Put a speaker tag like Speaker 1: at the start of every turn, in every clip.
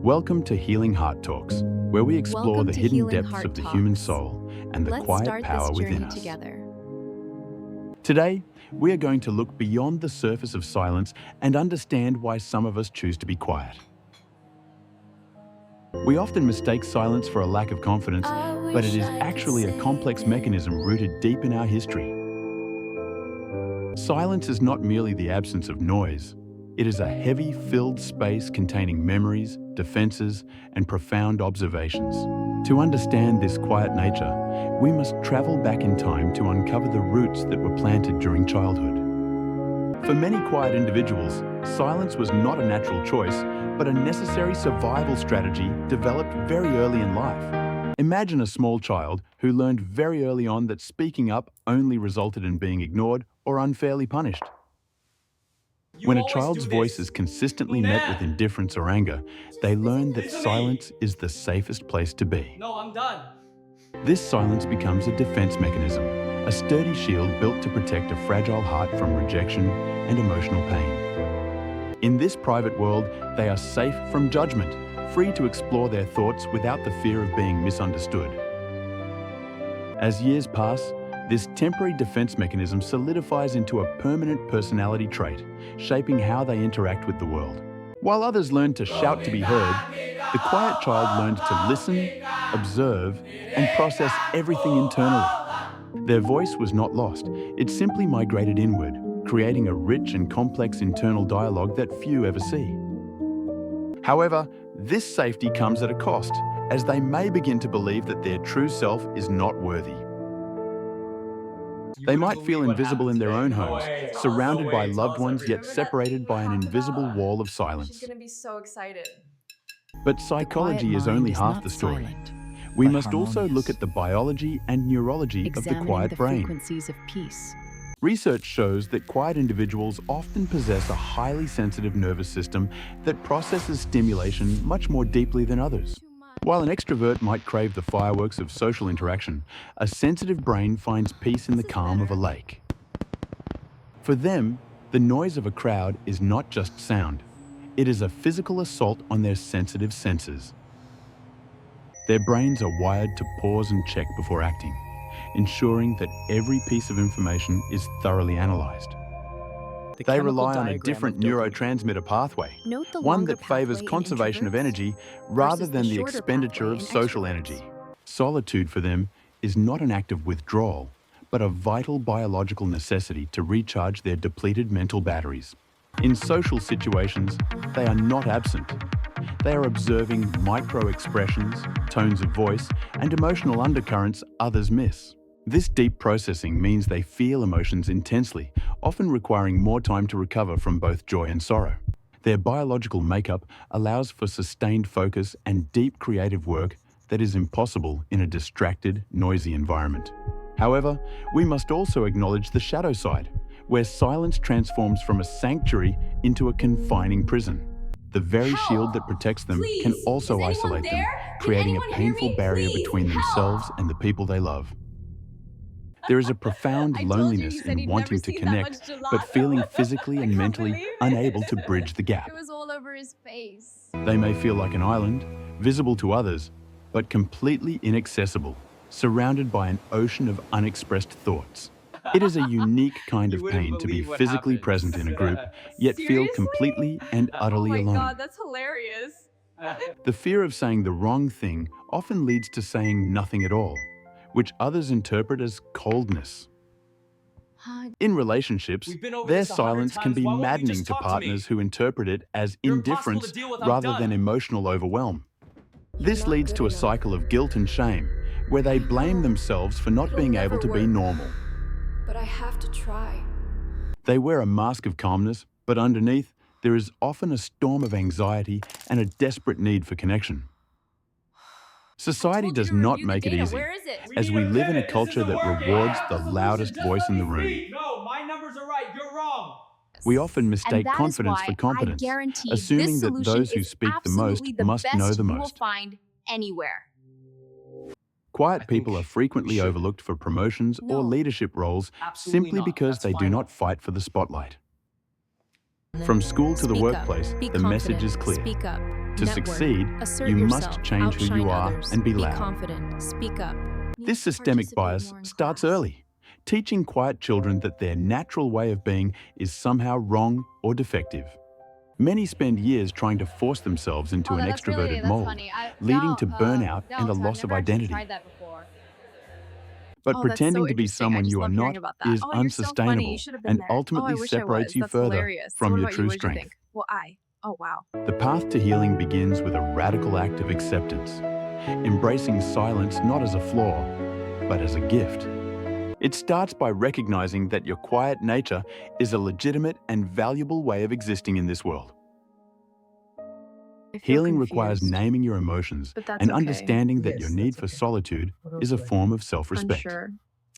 Speaker 1: Welcome to Healing Heart Talks, where we explore
Speaker 2: Welcome
Speaker 1: the
Speaker 2: to
Speaker 1: hidden
Speaker 2: Healing
Speaker 1: depths
Speaker 2: Heart
Speaker 1: of the human
Speaker 2: Talks.
Speaker 1: soul and the
Speaker 2: Let's
Speaker 1: quiet
Speaker 2: start
Speaker 1: power
Speaker 2: this
Speaker 1: within
Speaker 2: journey
Speaker 1: us.
Speaker 2: together.
Speaker 1: Today, we are going to look beyond the surface of silence and understand why some of us choose to be quiet. We often mistake silence for a lack of confidence, but it is actually a complex mechanism rooted deep in our history. Silence is not merely the absence of noise. It is a heavy, filled space containing memories, defenses, and profound observations. To understand this quiet nature, we must travel back in time to uncover the roots that were planted during childhood. For many quiet individuals, silence was not a natural choice, but a necessary survival strategy developed very early in life. Imagine a small child who learned very early on that speaking up only resulted in being ignored or unfairly punished. When a child's voice is consistently met with indifference or anger, they learn that silence is the safest place to be.
Speaker 3: No, I'm done.
Speaker 1: This silence becomes a defense mechanism, a sturdy shield built to protect a fragile heart from rejection and emotional pain. In this private world, they are safe from judgment, free to explore their thoughts without the fear of being misunderstood. As years pass, this temporary defense mechanism solidifies into a permanent personality trait, shaping how they interact with the world. While others learn to shout to be heard, the quiet child learns to listen, observe, and process everything internally. Their voice was not lost, it simply migrated inward, creating a rich and complex internal dialogue that few ever see. However, this safety comes at a cost, as they may begin to believe that their true self is not worthy. They might feel invisible in their own homes, surrounded by loved ones yet separated by an invisible wall of
Speaker 4: She's
Speaker 1: silence.
Speaker 4: gonna be so excited.
Speaker 1: But psychology is only half the story. We must also look at the biology and neurology of the
Speaker 2: Examining
Speaker 1: quiet
Speaker 2: the
Speaker 1: brain.
Speaker 2: frequencies of peace.
Speaker 1: Research shows that quiet individuals often possess a highly sensitive nervous system that processes stimulation much more deeply than others. While an extrovert might crave the fireworks of social interaction, a sensitive brain finds peace in the calm of a lake. For them, the noise of a crowd is not just sound. It is a physical assault on their sensitive senses. Their brains are wired to pause and check before acting, ensuring that every piece of information is thoroughly analyzed. They rely on a different neurotransmitter pathway,
Speaker 2: Note the
Speaker 1: one
Speaker 2: longer
Speaker 1: that favors
Speaker 2: pathway in
Speaker 1: conservation of
Speaker 2: introverts
Speaker 1: energy rather
Speaker 2: versus
Speaker 1: than the
Speaker 2: shorter
Speaker 1: expenditure
Speaker 2: pathway
Speaker 1: of
Speaker 2: in
Speaker 1: social
Speaker 2: extroverts.
Speaker 1: energy. Solitude for them is not an act of withdrawal, but a vital biological necessity to recharge their depleted mental batteries. In social situations, they are not absent. They are observing micro-expressions, tones of voice, and emotional undercurrents others miss. This deep processing means they feel emotions intensely, often requiring more time to recover from both joy and sorrow. Their biological makeup allows for sustained focus and deep creative work that is impossible in a distracted, noisy environment. However, we must also acknowledge the shadow side, where silence transforms from a sanctuary into a confining prison. The very shield that protects them can also isolate them, creating a painful barrier between themselves and the people they love. There is a profound loneliness in wanting to connect, but feeling physically and mentally unable to bridge the gap.
Speaker 4: It was all over his face.
Speaker 1: They may feel like an island, visible to others, but completely inaccessible, surrounded by an ocean of unexpressed thoughts. It is a unique kind of pain to be physically present in a group, yet feel
Speaker 4: Seriously?
Speaker 1: completely and utterly
Speaker 4: Oh my
Speaker 1: alone.
Speaker 4: god, that's hilarious.
Speaker 1: The fear of saying the wrong thing often leads to saying nothing at all, which others interpret as coldness. In relationships,
Speaker 3: We've been over
Speaker 1: their
Speaker 3: this 100
Speaker 1: silence can
Speaker 3: times.
Speaker 1: be
Speaker 3: Why won't you
Speaker 1: maddening
Speaker 3: just
Speaker 1: to
Speaker 3: talk to me?
Speaker 1: partners who interpret it as
Speaker 3: You're impossible
Speaker 1: indifference
Speaker 3: to deal with. I'm
Speaker 1: rather
Speaker 3: done.
Speaker 1: than emotional overwhelm. This
Speaker 4: not
Speaker 1: leads
Speaker 4: good
Speaker 1: to a
Speaker 4: enough.
Speaker 1: cycle of guilt and shame, where they blame themselves for not
Speaker 4: It'll
Speaker 1: being
Speaker 4: never
Speaker 1: able to be
Speaker 4: work.
Speaker 1: normal.
Speaker 4: But I have to try.
Speaker 1: They wear a mask of calmness, but underneath, there is often a storm of anxiety and a desperate need for connection. Society does not make it easy,
Speaker 4: Where is it?
Speaker 1: as we live in a culture that rewards the loudest voice in the room.
Speaker 3: No, my numbers are right. You're wrong.
Speaker 1: We often mistake
Speaker 2: And that is
Speaker 1: confidence
Speaker 2: why
Speaker 1: for competence,
Speaker 2: I guarantee
Speaker 1: assuming
Speaker 2: this
Speaker 1: that
Speaker 2: solution
Speaker 1: those who
Speaker 2: is
Speaker 1: speak the most
Speaker 2: absolutely the
Speaker 1: must
Speaker 2: best
Speaker 1: know the
Speaker 2: you will
Speaker 1: most.
Speaker 2: find anywhere.
Speaker 1: Quiet people
Speaker 3: think
Speaker 1: are frequently
Speaker 3: we should.
Speaker 1: overlooked for promotions or
Speaker 2: No.
Speaker 1: leadership roles
Speaker 3: Absolutely
Speaker 1: simply
Speaker 3: not.
Speaker 1: because
Speaker 3: That's
Speaker 1: they do
Speaker 3: final.
Speaker 1: not fight for the spotlight. From school to the
Speaker 2: Speak up.
Speaker 1: workplace,
Speaker 2: Be
Speaker 1: the message
Speaker 2: confident.
Speaker 1: is clear.
Speaker 2: Speak up.
Speaker 1: To succeed, you must change who you are and be loud.
Speaker 4: confident. Speak up.
Speaker 1: This systemic bias starts early, teaching quiet children that their natural way of being is somehow wrong or defective. Many spend years trying to force themselves into an extroverted mold, leading to burnout and a loss of identity.
Speaker 2: Tried that before.
Speaker 1: But
Speaker 4: Oh, that's
Speaker 1: pretending
Speaker 4: so
Speaker 1: to be
Speaker 4: interesting. I
Speaker 1: someone
Speaker 4: just
Speaker 1: you are
Speaker 4: love hearing
Speaker 1: not
Speaker 4: about that.
Speaker 1: is
Speaker 4: Oh, you're so funny.
Speaker 1: unsustainable
Speaker 4: You should have been
Speaker 1: and
Speaker 4: there. Oh, I
Speaker 1: ultimately
Speaker 4: wish I
Speaker 1: separates
Speaker 4: was.
Speaker 1: you
Speaker 4: That's
Speaker 1: further
Speaker 4: hilarious. So
Speaker 1: from
Speaker 4: what
Speaker 1: your
Speaker 4: about you?
Speaker 1: true
Speaker 4: What did you
Speaker 1: strength.
Speaker 4: think? Well, oh wow.
Speaker 1: The path to healing begins with a radical act of acceptance, embracing silence not as a flaw, but as a gift. It starts by recognizing that your quiet nature is a legitimate and valuable way of existing in this world.
Speaker 4: I feel
Speaker 1: Healing requires
Speaker 4: confused,
Speaker 1: naming your emotions
Speaker 4: but that's
Speaker 1: and
Speaker 4: okay.
Speaker 1: understanding that
Speaker 5: Yes,
Speaker 1: your need
Speaker 5: that's
Speaker 1: for
Speaker 5: okay.
Speaker 1: solitude is a form of self-respect.
Speaker 4: Unsure,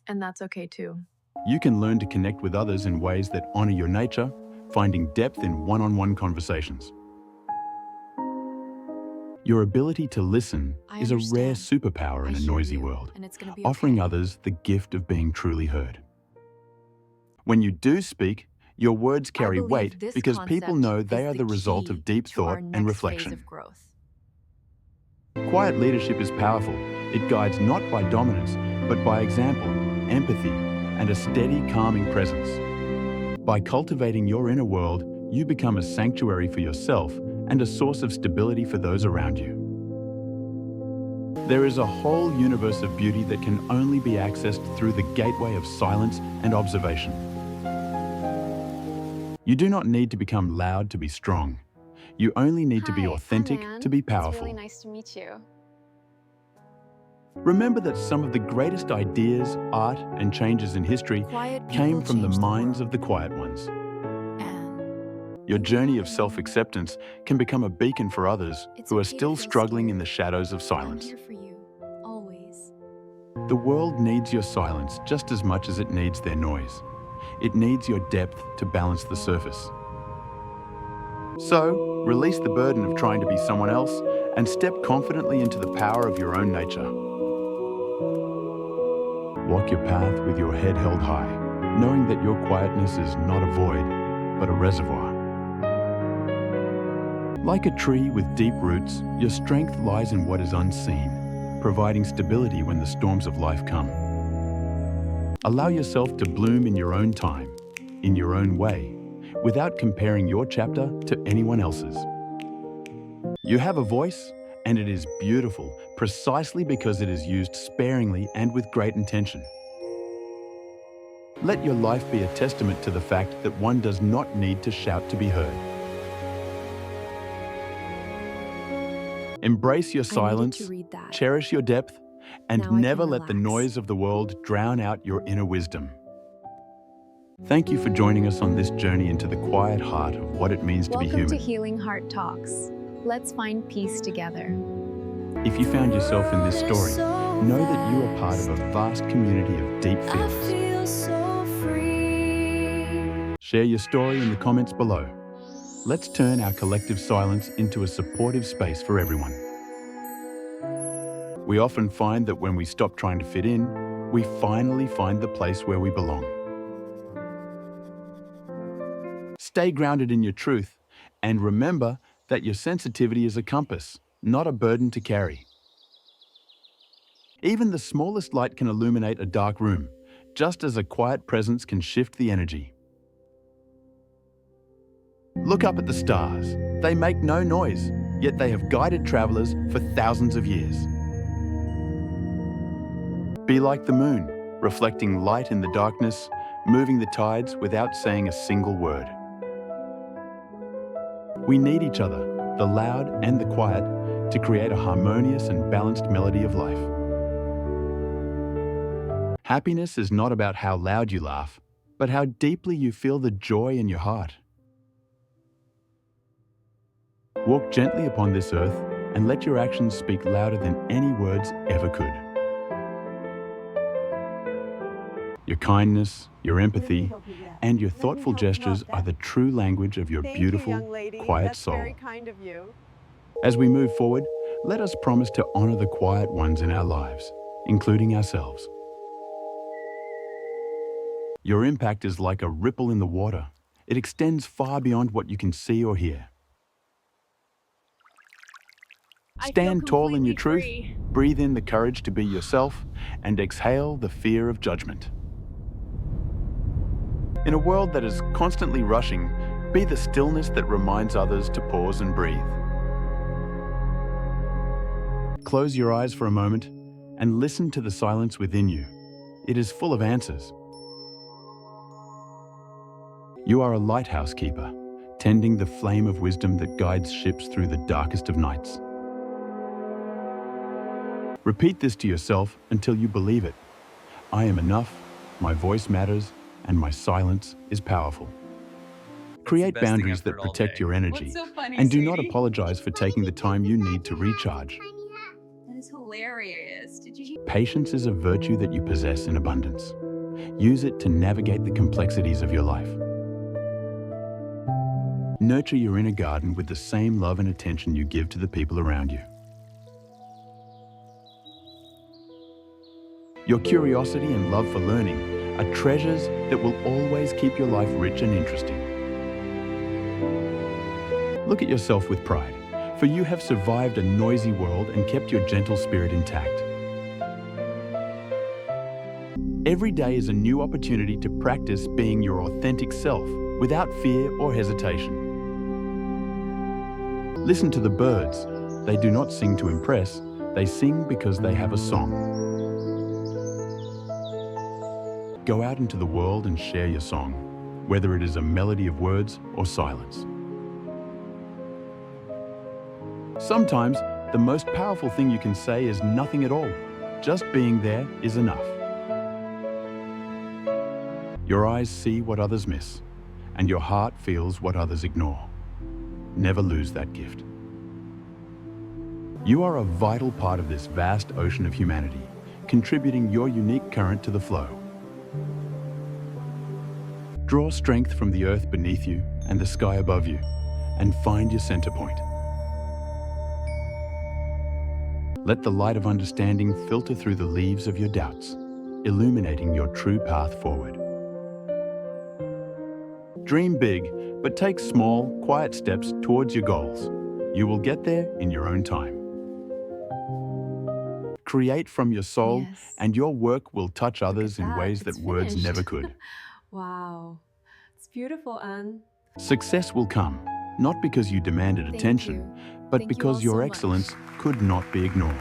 Speaker 4: and that's okay too.
Speaker 1: You can learn to connect with others in ways that honor your nature, finding depth in one-on-one conversations. Your ability to listen
Speaker 4: I
Speaker 1: is a rare
Speaker 4: understand.
Speaker 1: superpower
Speaker 4: I
Speaker 1: in a
Speaker 4: hear
Speaker 1: noisy
Speaker 4: you,
Speaker 1: world,
Speaker 4: and it's gonna be
Speaker 1: offering
Speaker 4: okay.
Speaker 1: others the gift of being truly heard. When you do speak, your words
Speaker 4: I
Speaker 1: carry
Speaker 4: believe
Speaker 1: weight
Speaker 4: this
Speaker 1: because people
Speaker 4: concept
Speaker 1: know
Speaker 4: is
Speaker 1: they are the result
Speaker 4: key
Speaker 1: of deep
Speaker 4: to our
Speaker 1: thought and
Speaker 4: next
Speaker 1: reflection.
Speaker 4: phase of growth.
Speaker 1: Quiet leadership is powerful. It guides not by dominance, but by example, empathy, and a steady, calming presence. By cultivating your inner world, you become a sanctuary for yourself and a source of stability for those around you. There is a whole universe of beauty that can only be accessed through the gateway of silence and observation. You do not need to become loud to be strong. You only need to be
Speaker 2: Hi, I'm
Speaker 1: authentic
Speaker 2: Anne.
Speaker 1: to be
Speaker 2: It's
Speaker 1: powerful.
Speaker 2: really nice to meet you.
Speaker 1: Remember that some of the greatest ideas, art, and changes in history
Speaker 4: Quiet
Speaker 1: came
Speaker 4: people
Speaker 1: from the
Speaker 4: change
Speaker 1: minds
Speaker 4: world.
Speaker 1: of the quiet ones.
Speaker 4: And
Speaker 1: Your journey of self-acceptance can become a beacon for others
Speaker 4: it's
Speaker 1: who are
Speaker 4: okay to
Speaker 1: still
Speaker 4: feel
Speaker 1: struggling
Speaker 4: scared.
Speaker 1: in the shadows of
Speaker 4: I'm
Speaker 1: silence.
Speaker 4: here for you, always.
Speaker 1: The world needs your silence just as much as it needs their noise. It needs your depth to balance the surface. So, release the burden of trying to be someone else and step confidently into the power of your own nature. Walk your path with your head held high, knowing that your quietness is not a void, but a reservoir. Like a tree with deep roots, your strength lies in what is unseen, providing stability when the storms of life come. Allow yourself to bloom in your own time, in your own way, without comparing your chapter to anyone else's. You have a voice, and it is beautiful precisely because it is used sparingly and with great intention. Let your life be a testament to the fact that one does not need to shout to be heard. Embrace your
Speaker 4: I needed
Speaker 1: silence,
Speaker 4: to read that.
Speaker 1: cherish your depth, and
Speaker 4: Now I
Speaker 1: never
Speaker 4: can
Speaker 1: let the
Speaker 4: relax.
Speaker 1: noise of the world drown out your inner wisdom. Thank you for joining us on this journey into the quiet heart of what it means to be
Speaker 2: Welcome to
Speaker 1: human.
Speaker 2: Healing Heart Talks. Let's find peace together.
Speaker 1: If you found yourself in this story, know that you are part of a vast community of deep feelings. Share your story in the comments below. Let's turn our collective silence into a supportive space for everyone. We often find that when we stop trying to fit in, we finally find the place where we belong. Stay grounded in your truth, and remember that your sensitivity is a compass, not a burden to carry. Even the smallest light can illuminate a dark room, just as a quiet presence can shift the energy. Look up at the stars. They make no noise, yet they have guided travelers for thousands of years. Be like the moon, reflecting light in the darkness, moving the tides without saying a single word. We need each other, the loud and the quiet, to create a harmonious and balanced melody of life. Happiness is not about how loud you laugh, but how deeply you feel the joy in your heart. Walk gently upon this earth and let your actions speak louder than any words ever could. Your kindness, your empathy, and your thoughtful gestures are the true language of your beautiful, quiet soul.
Speaker 5: That's very kind of you.
Speaker 1: As we move forward, let us promise to honor the quiet ones in our lives, including ourselves. Your impact is like a ripple in the water. It extends far beyond what you can see or hear. Stand tall in your truth, breathe in the courage to be yourself, and exhale the fear of judgment. In a world that is constantly rushing, be the stillness that reminds others to pause and breathe. Close your eyes for a moment and listen to the silence within you. It is full of answers. You are a lighthouse keeper, tending the flame of wisdom that guides ships through the darkest of nights. Repeat this to yourself until you believe it. I am enough, my voice matters, and my silence is powerful. Create boundaries that protect your energy, and do not apologize for taking the time you need to recharge.
Speaker 5: That is hilarious. Did you?
Speaker 1: Patience is a virtue that you possess in abundance. Use it to navigate the complexities of your life. Nurture your inner garden with the same love and attention you give to the people around you. Your curiosity and love for learning are treasures that will always keep your life rich and interesting. Look at yourself with pride, for you have survived a noisy world and kept your gentle spirit intact. Every day is a new opportunity to practice being your authentic self without fear or hesitation. Listen to the birds. They do not sing to impress, they sing because they have a song. Go out into the world and share your song, whether it is a melody of words or silence. Sometimes, the most powerful thing you can say is nothing at all. Just being there is enough. Your eyes see what others miss, and your heart feels what others ignore. Never lose that gift. You are a vital part of this vast ocean of humanity, contributing your unique current to the flow. Draw strength from the earth beneath you and the sky above you, and find your center point. Let the light of understanding filter through the leaves of your doubts, illuminating your true path forward. Dream big, but take small, quiet steps towards your goals. You will get there in your own time. Create from your soul,
Speaker 4: Yes.
Speaker 1: and your work will touch others in ways that
Speaker 4: It's
Speaker 1: words
Speaker 4: finished.
Speaker 1: never could.
Speaker 4: Wow. It's beautiful, Anne.
Speaker 1: Success will come, not because you demanded
Speaker 4: Thank
Speaker 1: attention,
Speaker 4: you.
Speaker 1: but
Speaker 4: Thank you
Speaker 1: because
Speaker 4: all
Speaker 1: your
Speaker 4: so much.
Speaker 1: excellence could not be ignored.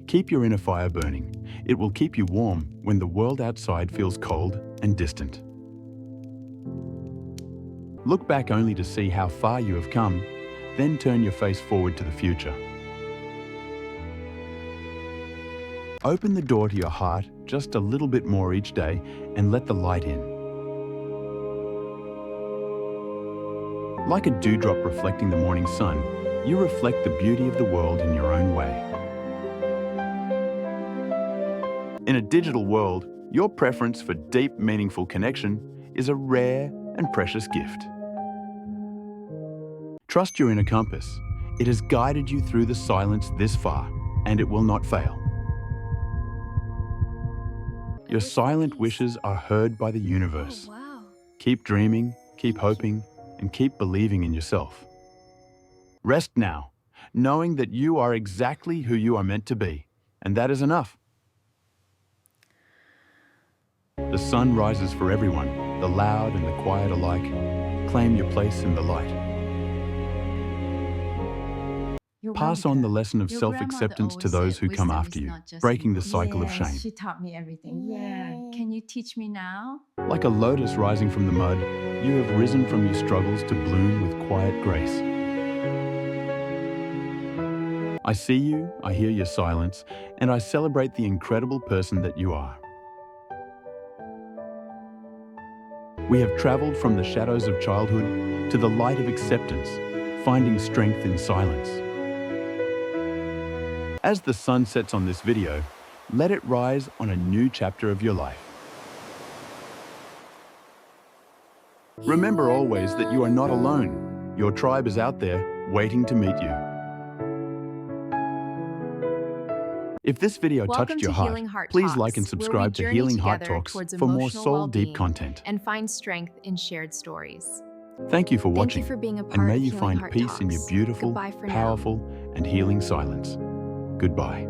Speaker 1: Keep your inner fire burning. It will keep you warm when the world outside feels cold and distant. Look back only to see how far you have come, then turn your face forward to the future. Open the door to your heart just a little bit more each day and let the light in. Like a dewdrop reflecting the morning sun, you reflect the beauty of the world in your own way. In a digital world, your preference for deep, meaningful connection is a rare and precious gift. Trust your inner compass. It has guided you through the silence this far, and it will not fail. Your silent wishes are heard by the universe.
Speaker 4: Oh, wow.
Speaker 1: Keep dreaming, keep hoping, and keep believing in yourself. Rest now, knowing that you are exactly who you are meant to be, and that is enough. The sun rises for everyone, the loud and the quiet alike. Claim your place in the light.
Speaker 6: You're
Speaker 1: Pass on the
Speaker 6: welcome.
Speaker 1: lesson of
Speaker 6: Your
Speaker 1: self-acceptance
Speaker 6: grandmother
Speaker 1: to those
Speaker 6: always
Speaker 1: who
Speaker 6: said
Speaker 1: come
Speaker 6: wisdom
Speaker 1: after
Speaker 6: is
Speaker 1: you,
Speaker 6: not just
Speaker 1: breaking the
Speaker 6: in
Speaker 1: cycle of
Speaker 6: books.
Speaker 1: shame.
Speaker 6: She taught me everything. Yeah. Can you teach me now?
Speaker 1: Like a lotus rising from the mud, you have risen from your struggles to bloom with quiet grace. I see you, I hear your silence, and I celebrate the incredible person that you are. We have traveled from the shadows of childhood to the light of acceptance, finding strength in silence. As the sun sets on this video, let it rise on a new chapter of your life. Remember always that you are not alone. Your tribe is out there waiting to meet you. If this video
Speaker 2: Welcome
Speaker 1: touched your
Speaker 2: to
Speaker 1: heart,
Speaker 2: Healing Heart
Speaker 1: please
Speaker 2: Talks,
Speaker 1: like and
Speaker 2: where we
Speaker 1: subscribe to
Speaker 2: journey
Speaker 1: Healing Heart
Speaker 2: together
Speaker 1: Talks
Speaker 2: towards
Speaker 1: for more
Speaker 2: emotional
Speaker 1: soul-deep
Speaker 2: well-being
Speaker 1: content.
Speaker 2: and find strength in shared stories.
Speaker 1: Thank you for
Speaker 2: Thank
Speaker 1: watching,
Speaker 2: you for being a part
Speaker 1: and may
Speaker 2: of
Speaker 1: you
Speaker 2: Healing
Speaker 1: find
Speaker 2: Heart
Speaker 1: peace in your
Speaker 2: Talks.
Speaker 1: beautiful,
Speaker 2: Goodbye for now.
Speaker 1: powerful, and healing silence. Goodbye.